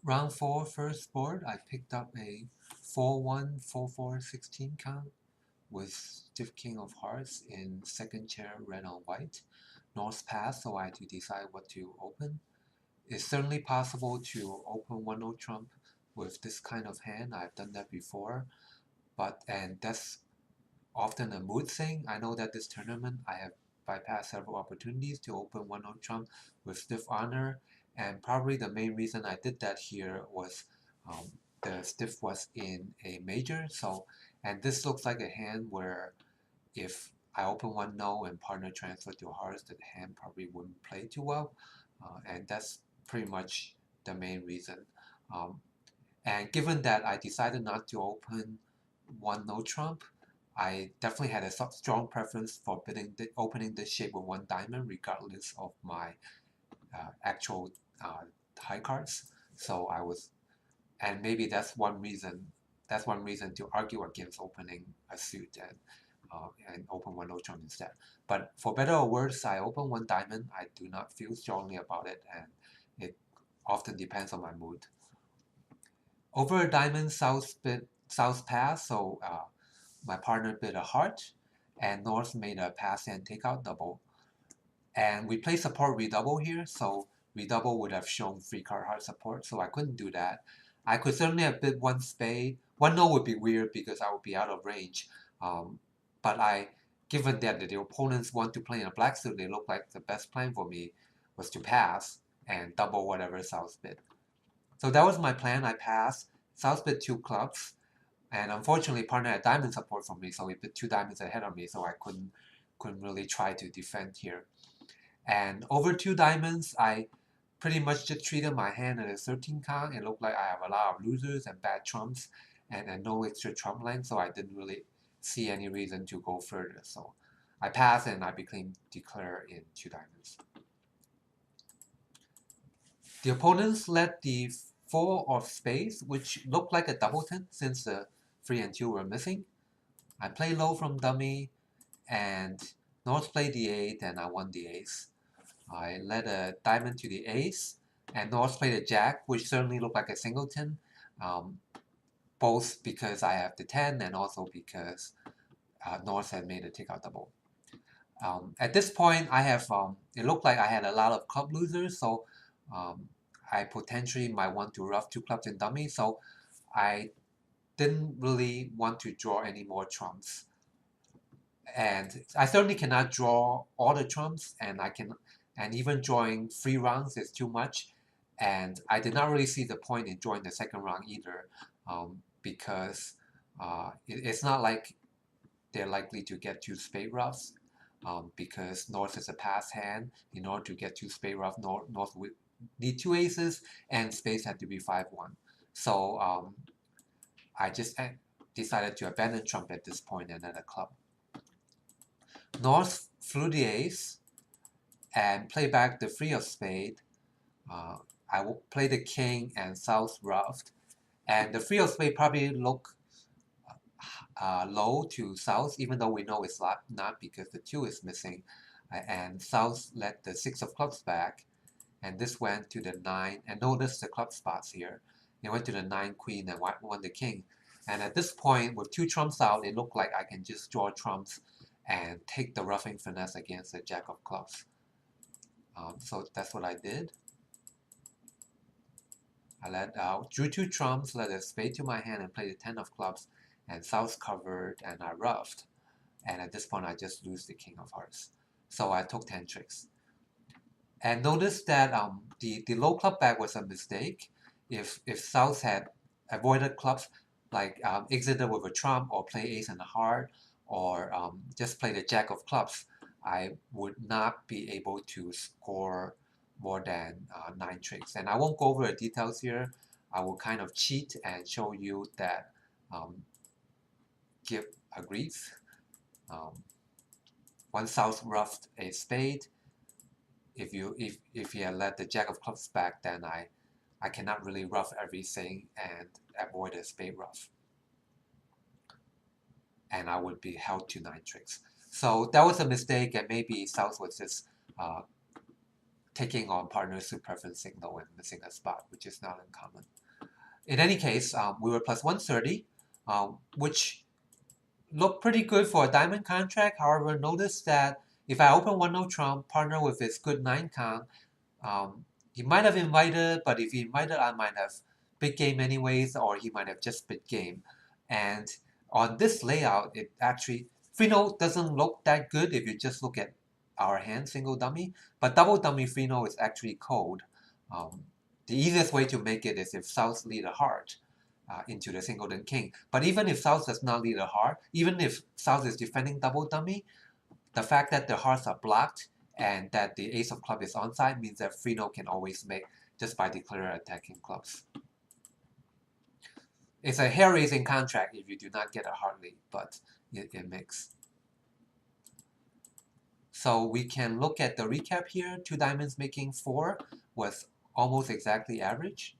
Round 4, first board, I picked up a 4-1, 4-4, 16 count with stiff king of hearts in second chair, red on white. North pass, so I had to decide what to open. It's certainly possible to open 1-0 trump with this kind of hand. I've done that before, and that's often a mood thing. I know that this tournament I have bypassed several opportunities to open 1-0 trump with stiff honor, and probably the main reason I did that here was the stiff was in a major. So, and this looks like a hand where if I open 1-0 and partner transfer to hearts, the hand probably wouldn't play too well, and that's pretty much the main reason. Um, and given that I decided not to open 1-0 trump, I definitely had a strong preference for opening this shape with 1 diamond, regardless of my actual high cards. So I was, and maybe that's one reason. That's one reason to argue against opening a suit and open 1-0 trump instead. But for better or worse, I open 1 diamond. I do not feel strongly about it, and it often depends on my mood. Over a diamond, south pass, so my partner bid a heart, and North made a pass and takeout double. And we play support redouble here, so redouble would have shown free card heart support, so I couldn't do that. I could certainly have bid 1 spade. 1-0 would be weird because I would be out of range. Um, but given that the opponents want to play in a black suit, they look like the best plan for me was to pass and double whatever South bid. So that was my plan. I passed. South bid 2 clubs. And unfortunately, partner had diamond support for me, so he bid 2 diamonds ahead of me, so I couldn't really try to defend here. And over 2 diamonds, I pretty much just treated my hand at a 13 count. It looked like I have a lot of losers and bad trumps and no extra trump length, so I didn't really see any reason to go further. So I passed and I became declare in 2 diamonds. The opponents led the 4 of spades, which looked like a doubleton since the 3 and 2 were missing. I played low from dummy, and North played the 8, and I won the ace. I led a diamond to the ace, and North played a jack, which certainly looked like a singleton, um, both because I have the 10 and also because North had made a takeout double. At this point, it looked like I had a lot of club losers, so um, I potentially might want to rough 2 clubs in dummy, so I didn't really want to draw any more trumps. And I certainly cannot draw all the trumps, and even drawing 3 rounds is too much. And I did not really see the point in drawing the second round either, because it's not like they're likely to get 2 spade roughs, because North is a pass hand. In order to get 2 spade rough, North would need 2 aces, and spades had to be 5-1. So I just decided to abandon trump at this point and then a club. North flew the ace and play back the 3 of spade. I will play the king and South roughed, and the 3 of spade probably look low to South, even though we know it's not because the 2 is missing. And South let the 6 of clubs back, and this went to the 9. And notice the club spots here. It went to the 9 queen and won the king. And at this point, with 2 trumps out, it looked like I can just draw trumps and take the roughing finesse against the jack of clubs. So that's what I did. I drew 2 trumps, led a spade to my hand, and played the 10 of clubs. And South covered, and I roughed. And at this point, I just lose the king of hearts. So I took 10 tricks. And notice that the low club back was a mistake. If South had avoided clubs, like exited with a trump or play ace and a heart, or just play the jack of clubs, I would not be able to score more than 9 tricks. And I won't go over the details here. I will kind of cheat and show you that Gip agrees. Once South roughed a spade, if he had let the jack of clubs back, then I cannot really rough everything and avoid a spade rough, and I would be held to 9 tricks. So that was a mistake, and maybe South was just taking on partner's suit preference signal and missing a spot, which is not uncommon. In any case, we were plus 130, which looked pretty good for a diamond contract. However, notice that if I open 1-0 trump, partner with his good 9 count, he might have invited, but if he invited, I might have big game anyways, or he might have just big game. And on this layout, it actually, free-no doesn't look that good if you just look at our hand, single dummy, but double dummy free-no is actually cold. The easiest way to make it is if South lead a heart into the singleton king. But even if South does not lead a heart, even if South is defending double dummy, the fact that the hearts are blocked and that the ace of clubs is onside means that free-no can always make just by declaring attacking clubs. It's a hair-raising contract if you do not get a heart lead, but it makes. So we can look at the recap here. 2 diamonds making 4 was almost exactly average.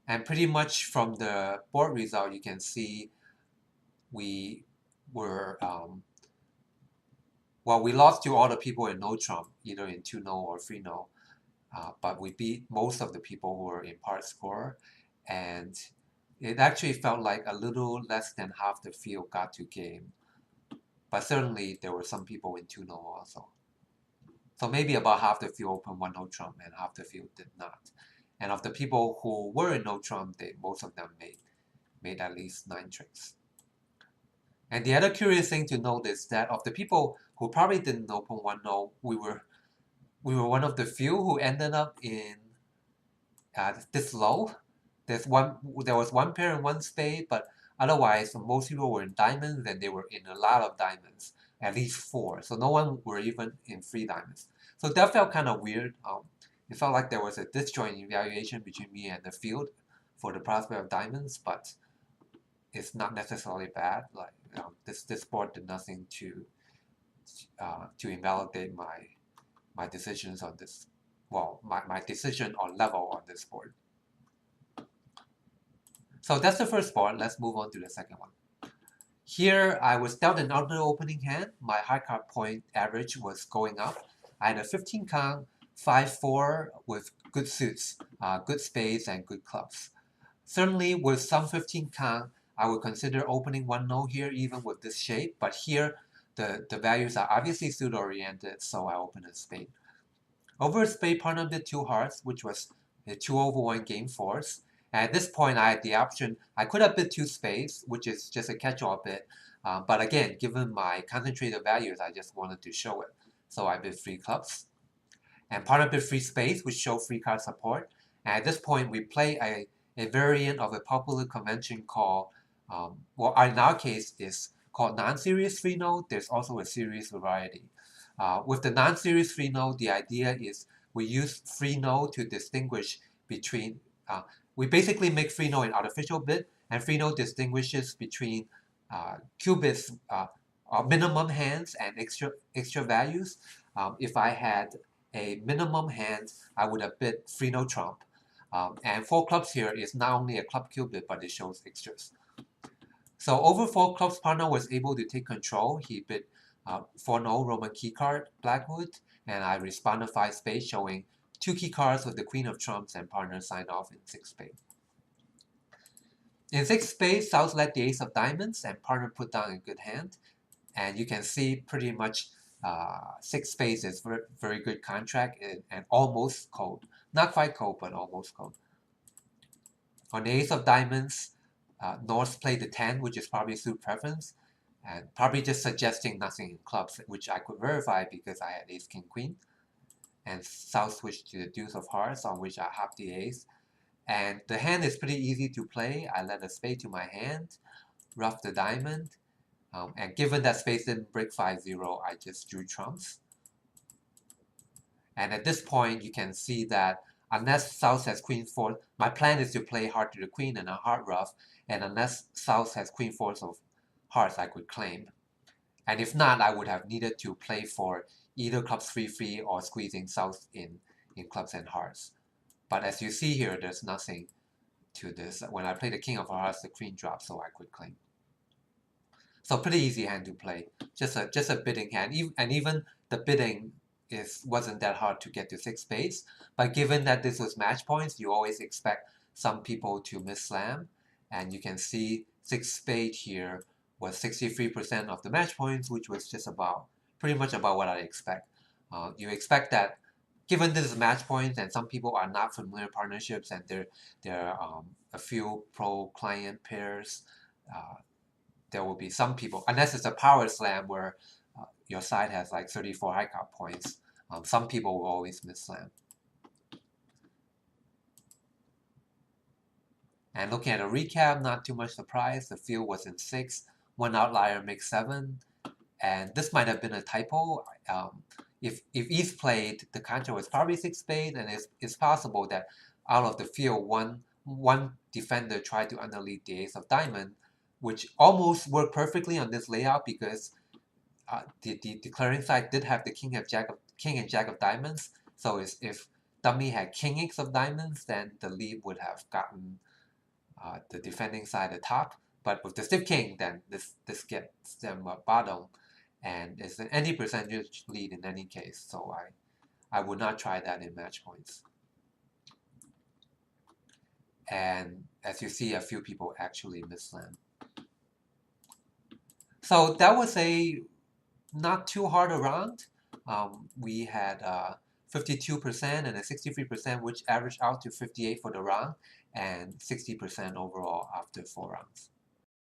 And pretty much from the board result, you can see we were, well, we lost to all the people in no trump, either in 2-no or 3-no. But we beat most of the people who were in part score. And it actually felt like a little less than half the field got to game. But certainly there were some people in 2-no also. So maybe about half the field opened 1-0 trump and half the field did not. And of the people who were in no trump, most of them made at least 9 tricks. And the other curious thing to note is that of the people who probably didn't open 1-0, we were one of the few who ended up in this low. There was one pair and one spade, but otherwise most people were in diamonds and they were in a lot of diamonds, at least 4. So no one were even in 3 diamonds. So that felt kind of weird. It felt like there was a disjoint evaluation between me and the field for the prospect of diamonds, but it's not necessarily bad. Like this board did nothing to invalidate my decisions on this. Well, my decision on level on this board. So that's the first board. Let's move on to the second one. Here, I was dealt another opening hand. My high card point average was going up. I had a 15 count, 5-4 with good suits, good spades, and good clubs. Certainly, with some 15 count, I would consider opening 1-0 here, even with this shape. But here, the values are obviously suit oriented, so I open a spade. Over a spade, partner bid 2 hearts, which was a 2/1 game force. And at this point, I had the option. I could have bid 2 spades, which is just a catch-all bid. But again, given my concentrated values, I just wanted to show it. So I bid 3 clubs. And partner bid 3 spades, which show free card support. And at this point, we play a variant of a popular convention called, well, in our case, is called non-series 3-no. There's also a series variety. With the non-series 3-no, the idea is we use 3-no to distinguish between, we basically make 3-no an artificial bit, and 3-no distinguishes between qubits, minimum hands and extra values. If I had a minimum hand, I would have bid 3-no trump. And 4 clubs here is not only a club qubit, but it shows extras. So over 4 clubs, partner was able to take control. He bid 4-no Roman key card, Blackwood, and I responded 5 spades, showing 2 key cards with the Queen of Trumps, and partner signed off in 6 spades. In 6 spades, South led the Ace of Diamonds, and partner put down a good hand. And you can see pretty much 6 spades is very, very good contract and almost cold. Not quite cold, but almost cold. On the Ace of Diamonds, North played the 10, which is probably suit preference, and probably just suggesting nothing in clubs, which I could verify because I had Ace, King, Queen. And South switched to the Deuce of Hearts, on which I have the Ace. And the hand is pretty easy to play. I led a spade to my hand, ruffed the diamond, and given that space didn't break 5-0, I just drew trumps. And at this point, you can see that unless South has Queen 4, my plan is to play heart to the Queen and a heart ruff, and unless South has Queen 4 of hearts, I could claim. And if not, I would have needed to play for either clubs 3-3 or squeezing South in clubs and hearts. But as you see here, there's nothing to this. When I play the King of Hearts, the Queen drops, so I could claim. So pretty easy hand to play. Just a bidding hand. And even the bidding it wasn't that hard to get to 6 spades. But given that this was match points, you always expect some people to miss slam. And you can see 6 spade here was 63% of the match points, which was just about pretty much about what I expect. You expect that given this is match points and some people are not familiar partnerships and there are a few pro client pairs, uh, there will be some people, unless it's a power slam where your side has like 34 high card points, some people will always miss slam. And looking at a recap, not too much surprise. The field was in 6, one outlier makes 7, and this might have been a typo. If East played, the counter was probably 6 spades, and it's possible that out of the field, one defender tried to underlead the ace of diamond, which almost worked perfectly on this layout because the clearing side did have the king and jack of diamonds. So if dummy had king x of diamonds, then the lead would have gotten the defending side the top. But with the stiff king, then this gets them bottom, and it's an any percentage lead in any case. So I would not try that in match points. And as you see, a few people actually miss slam. So that was a not too hard a round. We had 52% and a 63%, which averaged out to 58 for the round, and 60% overall after 4 rounds.